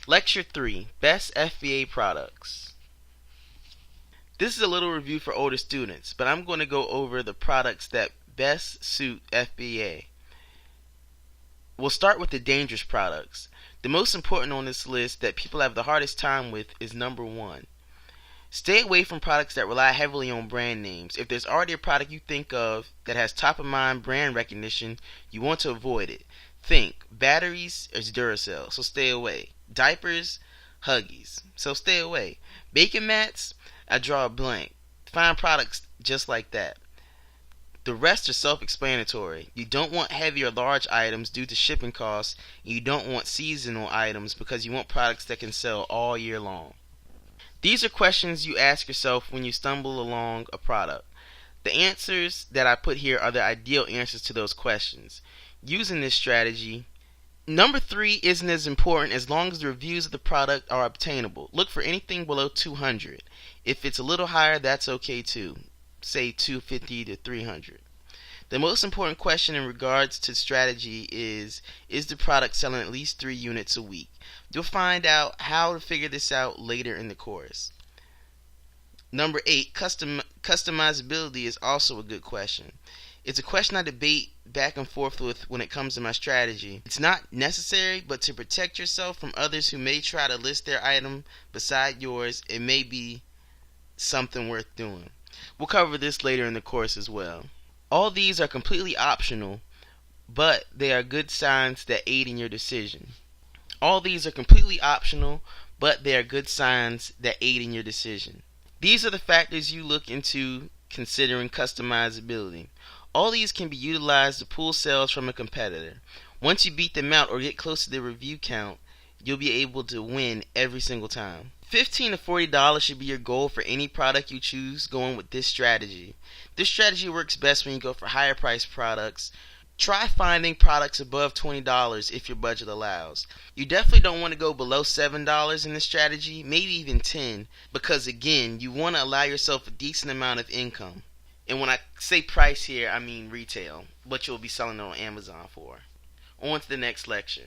Lecture 3, Best FBA Products. This is a little review for older students, but I'm going to go over the products that best suit FBA. We'll start with the dangerous products. The most important on this list that people have the hardest time with is number 1. Stay away from products that rely heavily on brand names. If there's already a product you think of that has top-of-mind brand recognition, you want to avoid it. Think, batteries is Duracell, so stay away. Diapers, Huggies, so stay away. Bacon mats, I draw a blank. Find products just like that. The rest are self-explanatory. You don't want heavy or large items due to shipping costs, and you don't want seasonal items because you want products that can sell all year long. These are questions you ask yourself when you stumble along a product. The answers that I put here are the ideal answers to those questions. Using this strategy, number 3 isn't as important as long as the reviews of the product are obtainable. Look for anything below 200. If it's a little higher, that's okay too. Say 250 to 300. The most important question in regards to strategy is the product selling at least 3 units a week? You'll find out how to figure this out later in the course. Number 8, customizability is also a good question. It's a question I debate back and forth with when it comes to my strategy. It's not necessary, but to protect yourself from others who may try to list their item beside yours, it may be something worth doing. We'll cover this later in the course as well. All these are completely optional, but they are good signs that aid in your decision. These are good signs that aid in your decision. These are the factors you look into considering customizability. All these can be utilized to pull sales from a competitor. Once you beat them out or get close to the review count, you'll be able to win every single time. $15 to $40 should be your goal for any product you choose going with this strategy. This strategy works best when you go for higher priced products. Try finding products above $20 if your budget allows. You definitely don't want to go below $7 in this strategy, maybe even $10, because again, you want to allow yourself a decent amount of income. And when I say price here, I mean retail, what you'll be selling it on Amazon for. On to the next lecture.